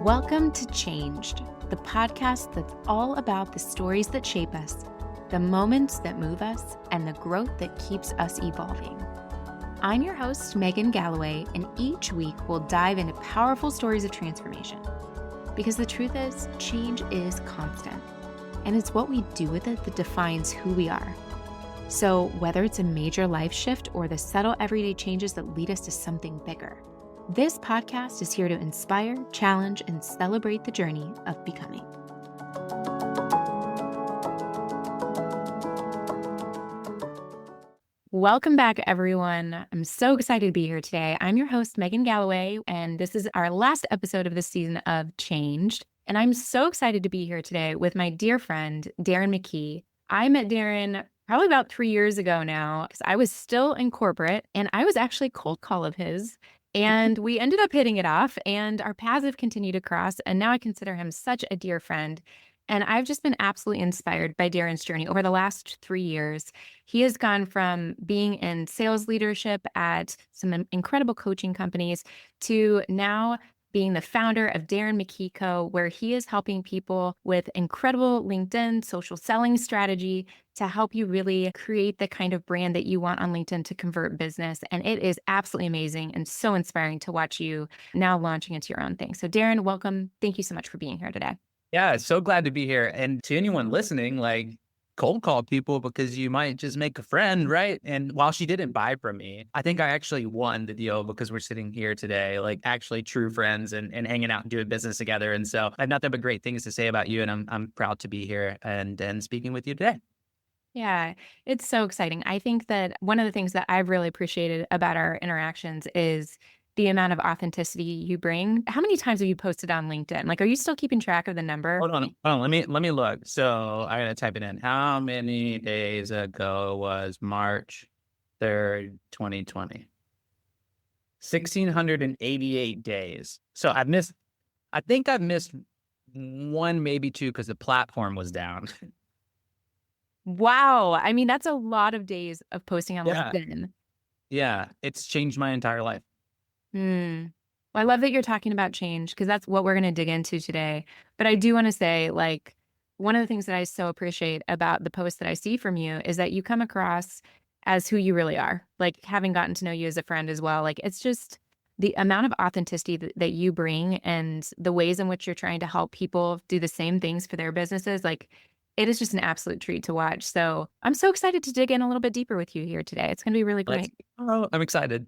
Welcome to Changed, the podcast that's all about the stories that shape us, the moments that move us, and the growth that keeps us evolving. I'm your host, Megan Galloway, and each week we'll dive into powerful stories of transformation. Because the truth is, change is constant, and it's what we do with it that defines who we are. So whether it's a major life shift or the subtle everyday changes that lead us to something bigger, this podcast is here to inspire, challenge, and celebrate the journey of becoming. Welcome back, everyone. I'm so excited to be here today. I'm your host, Megan Galloway, and this is our last episode of this season of Changed. And I'm so excited to be here today with my dear friend, Darren McKee. I met Darren probably about 3 years ago now because I was still in corporate and I was actually a cold call of his. And we ended up hitting it off and our paths have continued to cross. And now I consider him such a dear friend. And I've just been absolutely inspired by Darren's journey over the last 3 years. He has gone from being in sales leadership at some incredible coaching companies to now being the founder of Darren McKee Co., where he is helping people with incredible LinkedIn social selling strategy to help you really create the kind of brand that you want on LinkedIn to convert business. And it is absolutely amazing and so inspiring to watch you now launching into your own thing. So Darren, welcome. Thank you so much for being here today. Yeah, so glad to be here. And to anyone listening, cold call people because you might just make a friend, right? And while she didn't buy from me, I think I actually won the deal because we're sitting here today, actually true friends and hanging out and doing business together. And so I have nothing but great things to say about you. And I'm proud to be here and speaking with you today. Yeah, it's so exciting. I think that one of the things that I've really appreciated about our interactions is the amount of authenticity you bring. How many times have you posted on LinkedIn? Are you still keeping track of the number? Hold on. Let me look. So I gotta type it in. How many days ago was March 3rd, 2020? 1,688 days. So I think I've missed one, maybe two, because the platform was down. Wow. I mean, that's a lot of days of posting on LinkedIn. Yeah, it's changed my entire life. Well, I love that you're talking about change because that's what we're going to dig into today. But I do want to say, one of the things that I so appreciate about the posts that I see from you is that you come across as who you really are, having gotten to know you as a friend as well. It's just the amount of authenticity that you bring and the ways in which you're trying to help people do the same things for their businesses. It is just an absolute treat to watch. So I'm so excited to dig in a little bit deeper with you here today. It's going to be really great. I'm excited.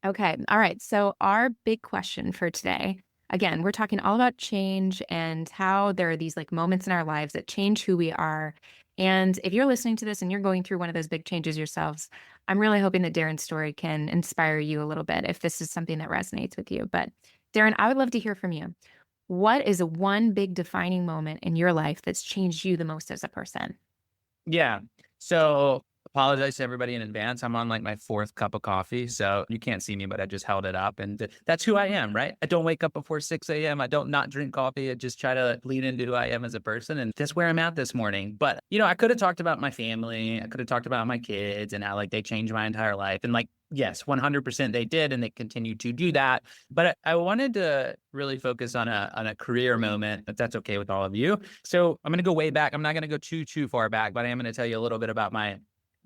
Okay. All right. So our big question for today, again, we're talking all about change and how there are these moments in our lives that change who we are. And if you're listening to this and you're going through one of those big changes yourselves, I'm really hoping that Darren's story can inspire you a little bit if this is something that resonates with you. But Darren, I would love to hear from you. What is one big defining moment in your life that's changed you the most as a person? Yeah. So apologize to everybody in advance. I'm on my fourth cup of coffee. So you can't see me, but I just held it up. And that's who I am, right? I don't wake up before 6 a.m. I don't not drink coffee. I just try to lean into who I am as a person. And that's where I'm at this morning. But, I could have talked about my family. I could have talked about my kids and how they changed my entire life. And yes, 100% they did. And they continue to do that. But I wanted to really focus on a career moment, if that's okay with all of you. So I'm going to go way back. I'm not going to go too far back, but I am going to tell you a little bit about my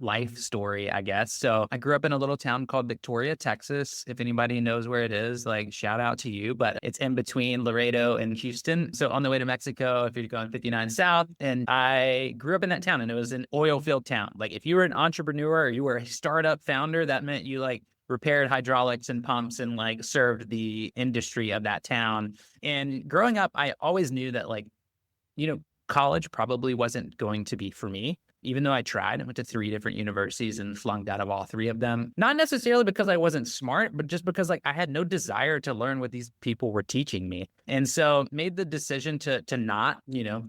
life story, I guess. So I grew up in a little town called Victoria, Texas. If anybody knows where it is, shout out to you, but it's in between Laredo and Houston. So on the way to Mexico, if you're going 59 South, and I grew up in that town and it was an oil field town. If you were an entrepreneur or you were a startup founder, that meant you repaired hydraulics and pumps and served the industry of that town. And growing up, I always knew that college probably wasn't going to be for me. Even though I tried, I went to 3 different universities and flunked out of all 3 of them. Not necessarily because I wasn't smart, but just because I had no desire to learn what these people were teaching me. And so made the decision to not,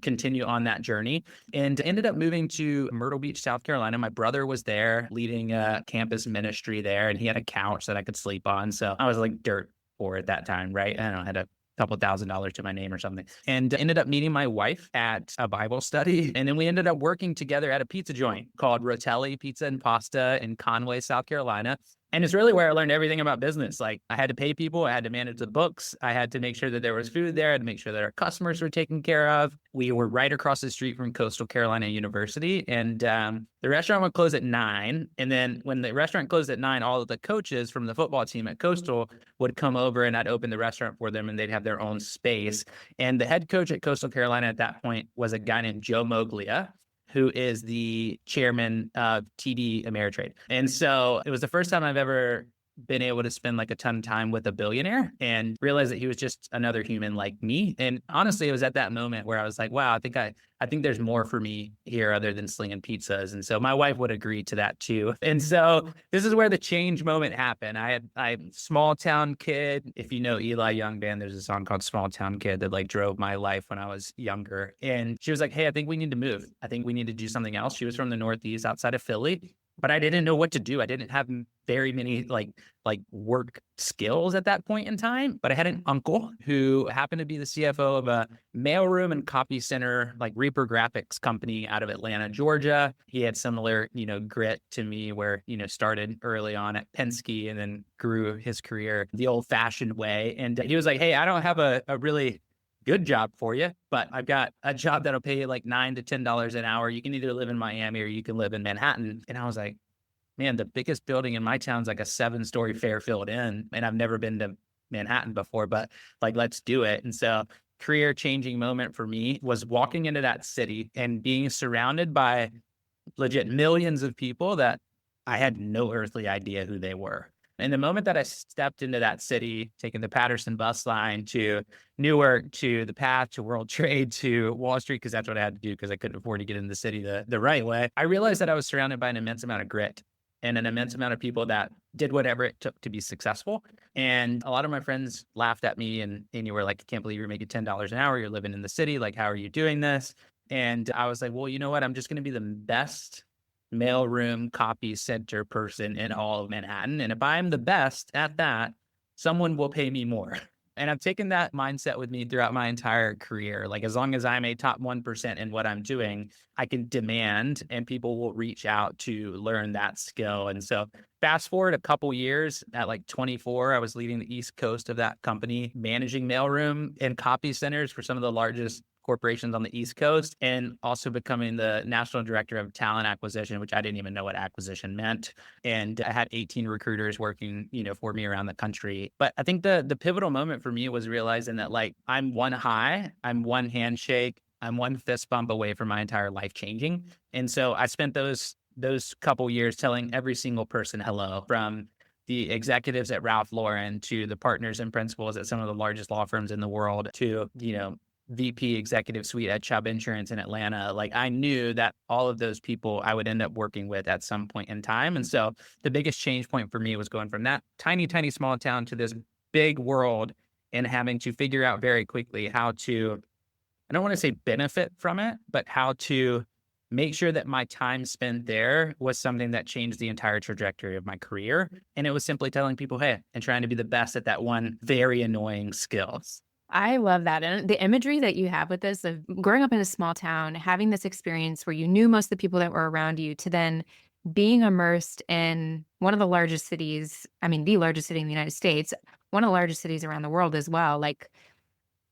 continue on that journey and ended up moving to Myrtle Beach, South Carolina. My brother was there leading a campus ministry there and he had a couch that I could sleep on. So I was dirt poor at that time, right? I don't know, I had a couple $1,000s to my name or something, and ended up meeting my wife at a Bible study. And then we ended up working together at a pizza joint called Rotelli Pizza and Pasta in Conway, South Carolina. And it's really where I learned everything about business. Like I had to pay people, I had to manage the books, I had to make sure that there was food there, I had to make sure that our customers were taken care of. We were right across the street from Coastal Carolina University, and the restaurant would close at 9. And then when the restaurant closed at 9, all of the coaches from the football team at Coastal would come over, and I'd open the restaurant for them, and they'd have their own space. And the head coach at Coastal Carolina at that point was a guy named Joe Moglia, who is the chairman of TD Ameritrade. And so it was the first time I've ever been able to spend like a ton of time with a billionaire and realize that he was just another human like me. And honestly, it was at that moment where I was like, wow, I think there's more for me here other than slinging pizzas. And so my wife would agree to that too. And so this is where the change moment happened. I'm small town kid. If you know Eli Young band, there's a song called Small Town Kid that like drove my life when I was younger. And she was like, hey, I think we need to move. I think we need to do something else. She was from the Northeast outside of Philly, but I didn't know what to do. I didn't have very many like work skills at that point in time, but I had an uncle who happened to be the CFO of a mailroom and copy center, like Reaper Graphics company out of Atlanta, Georgia. He had similar, grit to me where, started early on at Penske and then grew his career the old fashioned way. And he was like, hey, I don't have a really good job for you, but I've got a job that'll pay you like $9 to $10 an hour. You can either live in Miami or you can live in Manhattan. And I was like, man, the biggest building in my town's like a 7-story Fairfield Inn. And I've never been to Manhattan before, but like, let's do it. And so career changing moment for me was walking into that city and being surrounded by legit millions of people that I had no earthly idea who they were. And the moment that I stepped into that city, taking the Patterson bus line to Newark, to the Path, to World Trade, to Wall Street, because that's what I had to do because I couldn't afford to get in the city the right way, I realized that I was surrounded by an immense amount of grit and an immense amount of people that did whatever it took to be successful. And a lot of my friends laughed at me and you were like, I can't believe you're making $10 an hour. You're living in the city. Like, how are you doing this? And I was like, well, you know what? I'm just going to be the best mailroom copy center person in all of Manhattan. And if I'm the best at that, someone will pay me more. And I've taken that mindset with me throughout my entire career. Like, as long as I'm a top 1% in what I'm doing, I can demand and people will reach out to learn that skill. And so fast forward a couple years, at like 24, I was leading the East Coast of that company, managing mailroom and copy centers for some of the largest corporations on the East Coast, and also becoming the national director of talent acquisition, which I didn't even know what acquisition meant. And I had 18 recruiters working, for me around the country. But I think the pivotal moment for me was realizing that like I'm one high, I'm one handshake, I'm one fist bump away from my entire life changing. And so I spent those couple years telling every single person hello, from the executives at Ralph Lauren to the partners and principals at some of the largest law firms in the world to, VP executive suite at Chubb Insurance in Atlanta. Like, I knew that all of those people I would end up working with at some point in time. And so the biggest change point for me was going from that tiny, tiny small town to this big world and having to figure out very quickly how to, I don't want to say benefit from it, but how to make sure that my time spent there was something that changed the entire trajectory of my career. And it was simply telling people, hey, and trying to be the best at that one very annoying skill. I love that. And the imagery that you have with this of growing up in a small town, having this experience where you knew most of the people that were around you, to then being immersed in one of the largest cities, the largest city in the United States, one of the largest cities around the world as well. Like,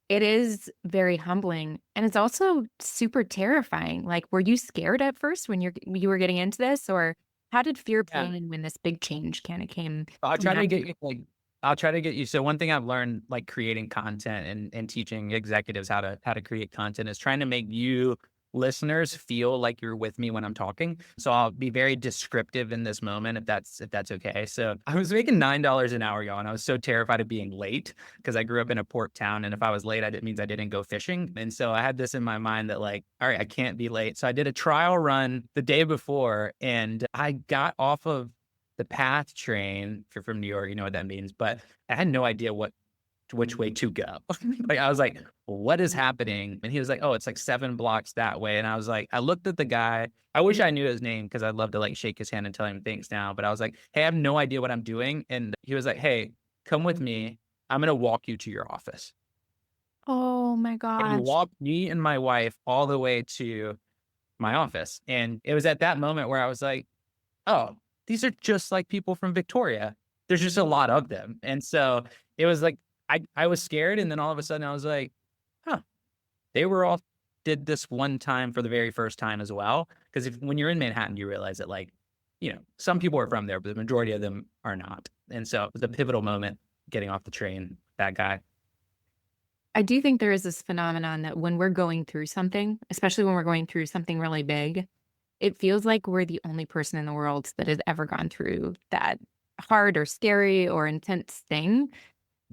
it is very humbling, and it's also super terrifying. Like, were you scared at first when you were getting into this, or how did fear play in when this big change kind of came? I'll try to get you I'll try to get you. So one thing I've learned, like creating content and teaching executives how to create content, is trying to make you listeners feel like you're with me when I'm talking. So I'll be very descriptive in this moment, if that's okay. So I was making $9 an hour, y'all, and I was so terrified of being late because I grew up in a port town, and if I was late, it means I didn't go fishing. And so I had this in my mind that like, all right, I can't be late. So I did a trial run the day before, and I got off of the PATH train. If you're from New York, you know what that means, but I had no idea which way to go. Like, I was like, what is happening? And he was like, oh, it's like 7 blocks that way. And I was like, I looked at the guy. I wish I knew his name because I'd love to like shake his hand and tell him thanks now. But I was like, hey, I have no idea what I'm doing. And he was like, hey, come with me. I'm going to walk you to your office. Oh my And he gosh. walked me and my wife all the way to my office. And it was at that moment where I was like, oh, these are just like people from Victoria. There's just a lot of them. And so it was like, I was scared. And then all of a sudden I was like, huh, they were all did this one time for the very first time as well. Because when you're in Manhattan, you realize that like, some people are from there, but the majority of them are not. And so it was a pivotal moment getting off the train, that guy. I do think there is this phenomenon that when we're going through something, especially when we're going through something really big, it feels like we're the only person in the world that has ever gone through that hard or scary or intense thing.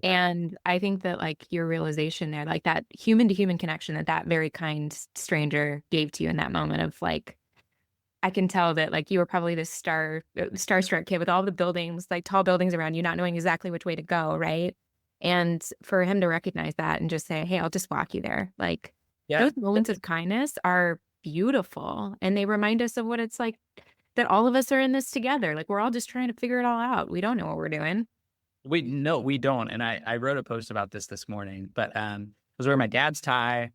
And I think that like your realization there, like that human to human connection that that very kind stranger gave to you in that moment of like, I can tell that like you were probably this starstruck kid with all the buildings, like tall buildings around you, not knowing exactly which way to go, right? And for him to recognize that and just say, "Hey, I'll just walk you there." Like Yeah. those moments of kindness are beautiful, and they remind us of what it's like that all of us are in this together. Like we're all just trying to figure it all out. We don't know what we're doing. No, we don't. And I wrote a post about this morning, but I was wearing my dad's tie.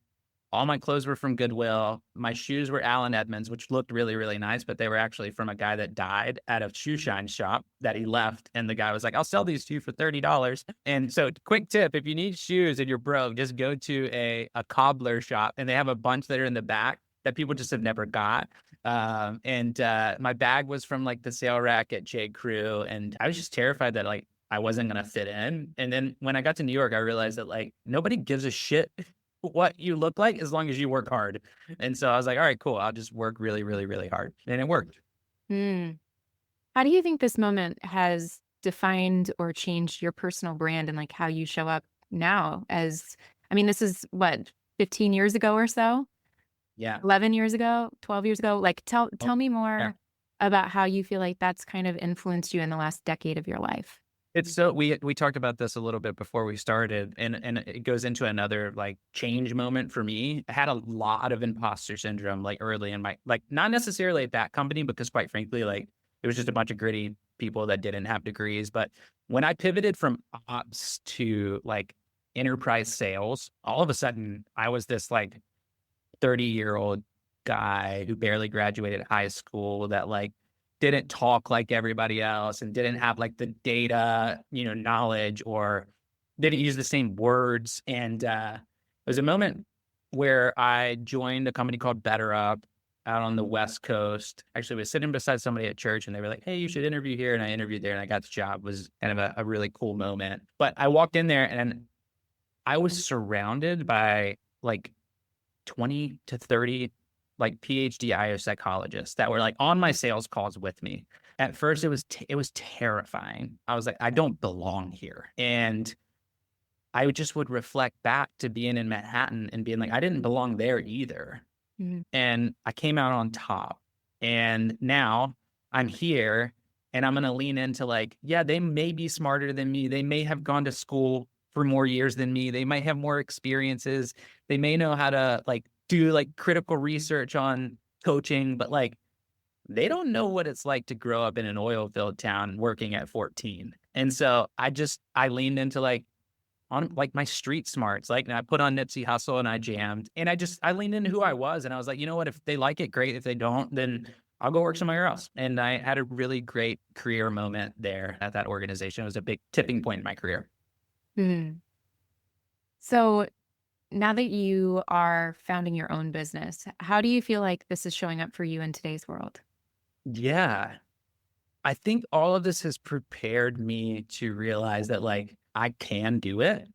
All my clothes were from Goodwill. My shoes were Allen Edmonds, which looked really, really nice, but they were actually from a guy that died at a shoe shine shop that he left. And the guy was like, I'll sell these to you for $30. And so quick tip, if you need shoes and you're broke, just go to a cobbler shop and they have a bunch that are in the back that people just have never got. My bag was from like the sale rack at J. Crew. And I was just terrified that like I wasn't going to fit in. And then when I got to New York, I realized that like nobody gives a shit what you look like as long as you work hard. And so I was like, all right, cool. I'll just work really, really, really hard. And it worked. Hmm. How do you think this moment has defined or changed your personal brand and like how you show up now as, I mean, this is what, 15 years ago or so? Yeah. 11 years ago, 12 years ago? Like Oh, tell me yeah. more about how you feel like that's kind of influenced you in the last decade of your life. It's so we talked about this a little bit before we started, and it goes into another like change moment for me. I had a lot of imposter syndrome like early in my like not necessarily at that company because quite frankly like it was just a bunch of gritty people that didn't have degrees. But when I pivoted from ops to like enterprise sales, all of a sudden I was this like 30-year-old guy who barely graduated high school that like didn't talk like everybody else and didn't have like the data, knowledge or didn't use the same words. And it was a moment where I joined a company called Better Up out on the West Coast. Actually, I was sitting beside somebody at church and they were like, hey, you should interview here. And I interviewed there and I got the job. It was kind of a really cool moment. But I walked in there and I was surrounded by like 20 to 30 like PhD IO psychologists that were like on my sales calls with me. At first it was terrifying. I was like, I don't belong here. And I just would reflect back to being in Manhattan and being like, I didn't belong there either. Mhm. And I came out on top. And now I'm here and I'm going to lean into like, yeah, they may be smarter than me. They may have gone to school for more years than me. They might have more experiences. They may know how to like do like critical research on coaching, but like they don't know what it's like to grow up in an oil filled town working at 14. And so I leaned into like, on like my street smarts, like and I put on Nipsey Hussle and I jammed and I leaned into who I was and I was like, you know what, if they like it, great. If they don't, then I'll go work somewhere else. And I had a really great career moment there at that organization. It was a big tipping point in my career. Mhm. So now that you are founding your own business, how do you feel like this is showing up for you in today's world? Yeah. I think all of this has prepared me to realize that like I can do it.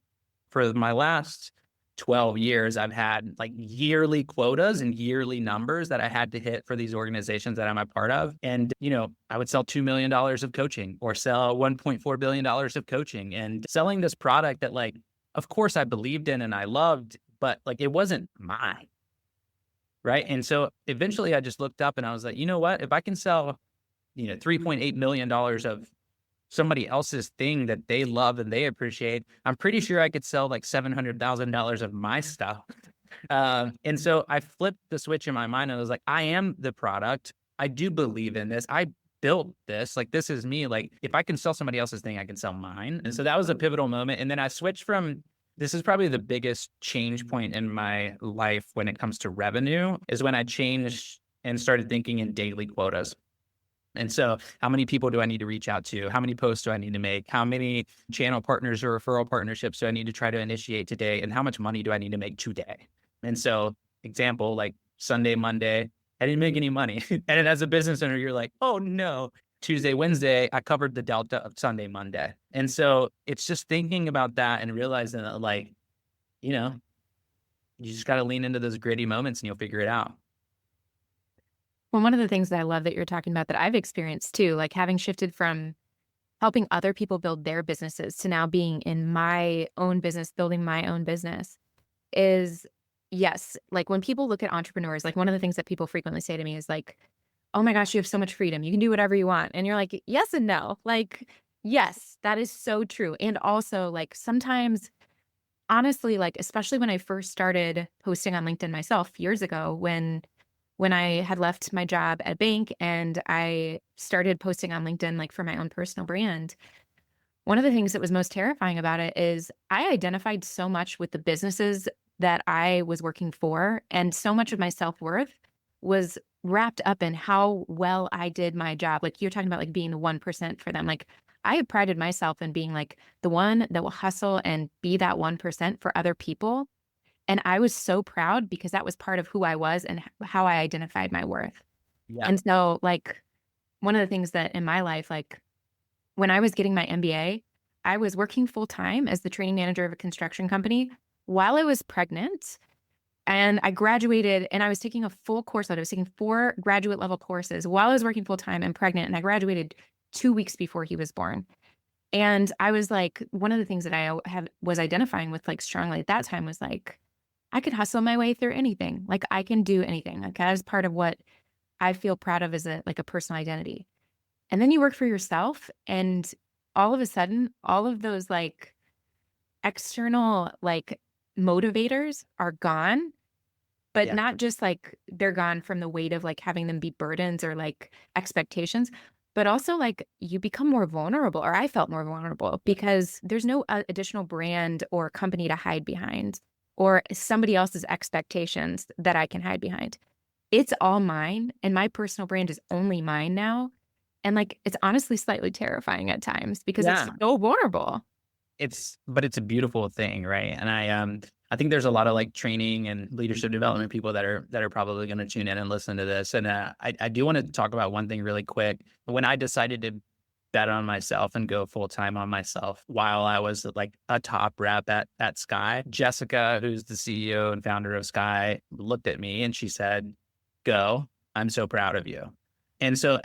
For my last 12 years, I've had like yearly quotas and yearly numbers that I had to hit for these organizations that I'm a part of. And, I would sell $2 million of coaching or sell $1.4 billion of coaching and selling this product that like, of course I believed in and I loved, but like it wasn't mine. Right. And so eventually I just looked up and I was like, you know what? If I can sell, $3.8 million of somebody else's thing that they love and they appreciate, I'm pretty sure I could sell like $700,000 of my stuff. And so I flipped the switch in my mind and I was like, I am the product. I do believe in this. I built this. Like, this is me. Like, if I can sell somebody else's thing, I can sell mine. And so that was a pivotal moment. And then I switched from this is probably the biggest change point in my life when it comes to revenue is when I changed and started thinking in daily quotas. And so how many people do I need to reach out to? How many posts do I need to make? How many channel partners or referral partnerships do I need to try to initiate today? And how much money do I need to make today? And so example, like Sunday, Monday, I didn't make any money. And then as a business owner, you're like, oh no. Tuesday, Wednesday, I covered the delta of Sunday, Monday. And so it's just thinking about that and realizing that, like, you know, you just got to lean into those gritty moments and you'll figure it out. Well, one of the things that I love that you're talking about that I've experienced too, like having shifted from helping other people build their businesses to now being in my own business, building my own business is yes. Like when people look at entrepreneurs, like one of the things that people frequently say to me is like, oh my gosh, you have so much freedom. You can do whatever you want. And you're like, yes and no. Like, yes, that is so true. And also, like, sometimes, honestly, like, especially when I first started posting on LinkedIn myself years ago, when I had left my job at a bank and I started posting on LinkedIn, like for my own personal brand, one of the things that was most terrifying about it is I identified so much with the businesses that I was working for, and so much of my self-worth was wrapped up in how well I did my job. Like you're talking about like being the 1% for them. Like I have prided myself in being like the one that will hustle and be that 1% for other people. And I was so proud because that was part of who I was and how I identified my worth. Yeah. And so like one of the things that in my life, like when I was getting my MBA, I was working full time as the training manager of a construction company while I was pregnant. And I graduated and I was taking a full course load. I was taking 4 graduate level courses while I was working full time and pregnant. And I graduated 2 weeks before he was born. And I was like, one of the things that I was identifying with like strongly at that time was like, I could hustle my way through anything. Like I can do anything. Like that is part of what I feel proud of as a personal identity. And then you work for yourself and all of a sudden, all of those like external like motivators are gone, but Yeah. not just like they're gone from the weight of like having them be burdens or like expectations, but also like you become more vulnerable, or I felt more vulnerable because there's no additional brand or company to hide behind or somebody else's expectations that I can hide behind. It's all mine, and my personal brand is only mine now. And like it's honestly slightly terrifying at times because it's Yeah. so vulnerable. But it's a beautiful thing, right? And I think there's a lot of like training and leadership development people that are probably going to tune in and listen to this. And I do want to talk about one thing really quick. When I decided to bet on myself and go full time on myself while I was like a top rep at Sky, Jessica, who's the CEO and founder of Sky, looked at me and she said, "Go. I'm so proud of you." And so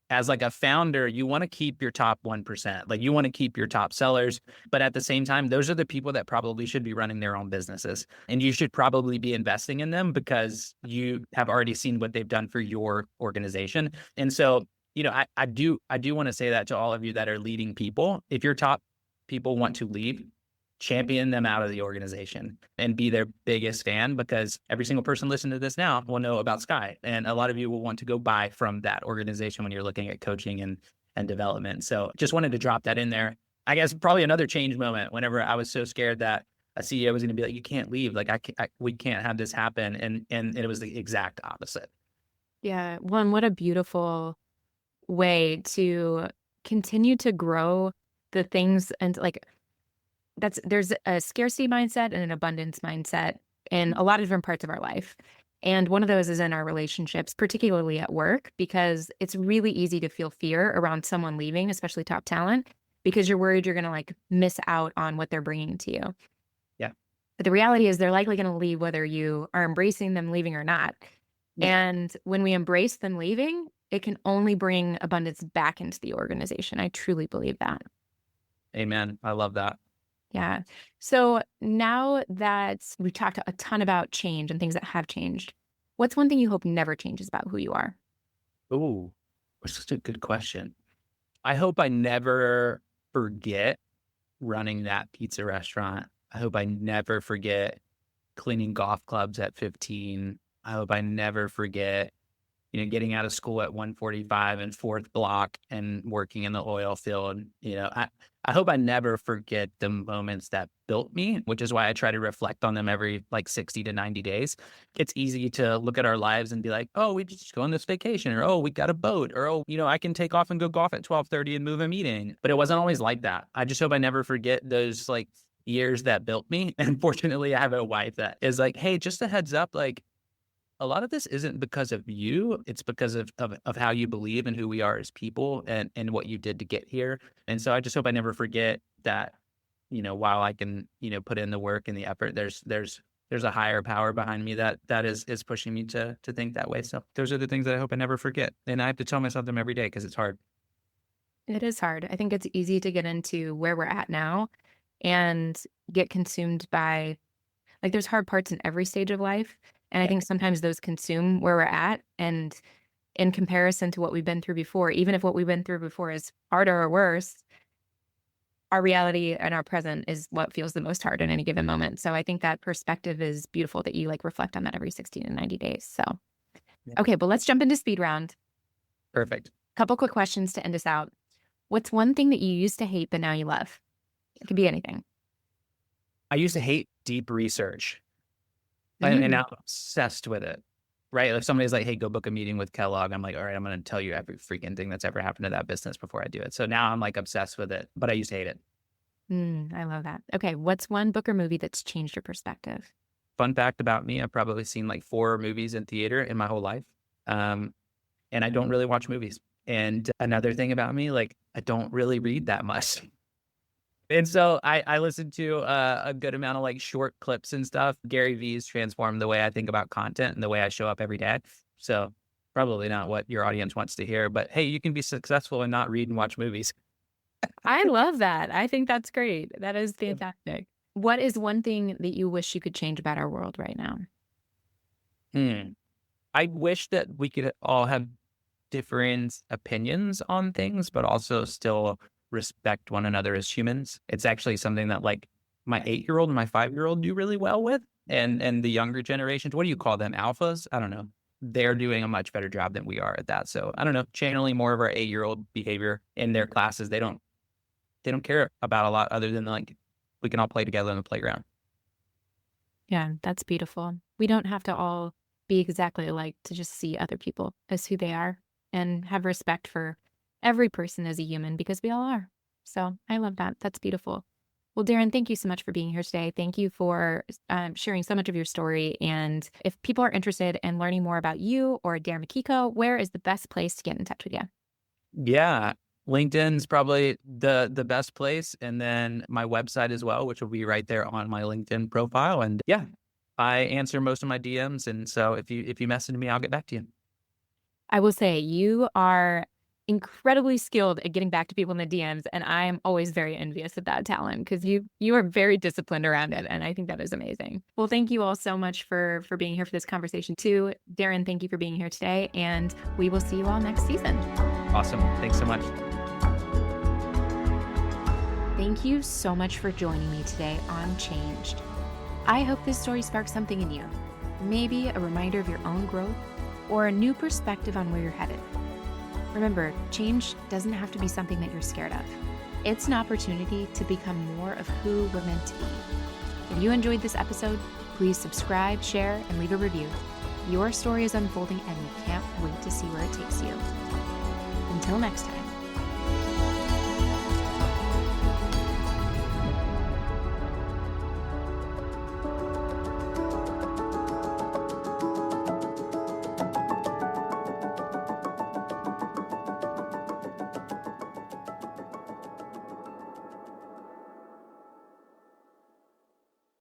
as like a founder, you want to keep your top 1%. Like you want to keep your top sellers, but at the same time, those are the people that probably should be running their own businesses. And you should probably be investing in them because you have already seen what they've done for your organization. And so, I do want to say that to all of you that are leading people. If your top people want to leave, champion them out of the organization and be their biggest fan, because every single person listening to this now will know about Sky. And a lot of you will want to go buy from that organization when you're looking at coaching and development. So just wanted to drop that in there. I guess probably another change moment whenever I was so scared that a CEO was going to be like, you can't leave. Like we can't have this happen. And it was the exact opposite. Yeah. One, what a beautiful way to continue to grow the things and like there's a scarcity mindset and an abundance mindset in a lot of different parts of our life. And one of those is in our relationships, particularly at work, because it's really easy to feel fear around someone leaving, especially top talent, because you're worried you're going to like miss out on what they're bringing to you. Yeah. But the reality is they're likely going to leave whether you are embracing them leaving or not. Yeah. And when we embrace them leaving, it can only bring abundance back into the organization. I truly believe that. Amen. I love that. Yeah. So now that we've talked a ton about change and things that have changed, what's one thing you hope never changes about who you are? Ooh, that's such a good question. I hope I never forget running that pizza restaurant. I hope I never forget cleaning golf clubs at 15. I hope I never forget getting out of school at 1:45 and fourth block and working in the oil field. I hope I never forget the moments that built me, which is why I try to reflect on them every like 60 to 90 days. It's easy to look at our lives and be like, oh, we just go on this vacation, or oh, we got a boat, or oh, I can take off and go golf at 12:30 and move a meeting. But it wasn't always like that. I just hope I never forget those like years that built me. And fortunately, I have a wife that is like, hey, just a heads up, like, a lot of this isn't because of you. It's because of how you believe and who we are as people, and what you did to get here. And so I just hope I never forget that, while I can, put in the work and the effort, there's a higher power behind me that is pushing me to think that way. So those are the things that I hope I never forget. And I have to tell myself them every day because it's hard. It is hard. I think it's easy to get into where we're at now and get consumed by, like, there's hard parts in every stage of life. And I think sometimes those consume where we're at. And in comparison to what we've been through before, even if what we've been through before is harder or worse, our reality and our present is what feels the most hard in any given moment. So I think that perspective is beautiful, that you like reflect on that every 60 to 90 days. So, Yeah. okay, but let's jump into speed round. Perfect. Couple quick questions to end us out. What's one thing that you used to hate, but now you love? It could be anything. I used to hate deep research. And now I'm obsessed with it, right? If somebody's like, hey, go book a meeting with Kellogg, I'm like, all right, I'm going to tell you every freaking thing that's ever happened to that business before I do it. So now I'm like obsessed with it, but I used to hate it. I love that. Okay, what's one book or movie that's changed your perspective? Fun fact about me, I've probably seen like 4 movies in theater in my whole life. And I don't really watch movies. And another thing about me, like, I don't really read that much. And so I listen to a good amount of like short clips and stuff. Gary Vee's transformed the way I think about content and the way I show up every day. So probably not what your audience wants to hear, but hey, you can be successful and not read and watch movies. I love that. I think that's great. That is fantastic. What is one thing that you wish you could change about our world right now? I wish that we could all have different opinions on things, but also still respect one another as humans. It's actually something that like my 8-year-old and my 5-year-old do really well with. And the younger generations, what do you call them? Alphas? I don't know. They're doing a much better job than we are at that. So I don't know, channeling more of our 8-year-old behavior in their classes. They don't care about a lot other than like, we can all play together on the playground. Yeah, that's beautiful. We don't have to all be exactly alike to just see other people as who they are and have respect for every person as a human, because we all are. So I love that. That's beautiful. Well, Darren, thank you so much for being here today. Thank you for sharing so much of your story. And if people are interested in learning more about you or Darren McKee, where is the best place to get in touch with you? Yeah. LinkedIn's probably the best place. And then my website as well, which will be right there on my LinkedIn profile. And yeah, I answer most of my DMs. And so if you message me, I'll get back to you. I will say you are incredibly skilled at getting back to people in the DMs, and I am always very envious of that talent, because you are very disciplined around it, and I think that is amazing. Well, thank you all so much for being here for this conversation too. Darren, thank you for being here today, and we will see you all next season. Awesome. Thanks so much. Thank you so much for joining me today on Changed. I hope this story sparks something in you, maybe a reminder of your own growth or a new perspective on where you're headed. Remember, change doesn't have to be something that you're scared of. It's an opportunity to become more of who we're meant to be. If you enjoyed this episode, please subscribe, share, and leave a review. Your story is unfolding, and we can't wait to see where it takes you. Until next time.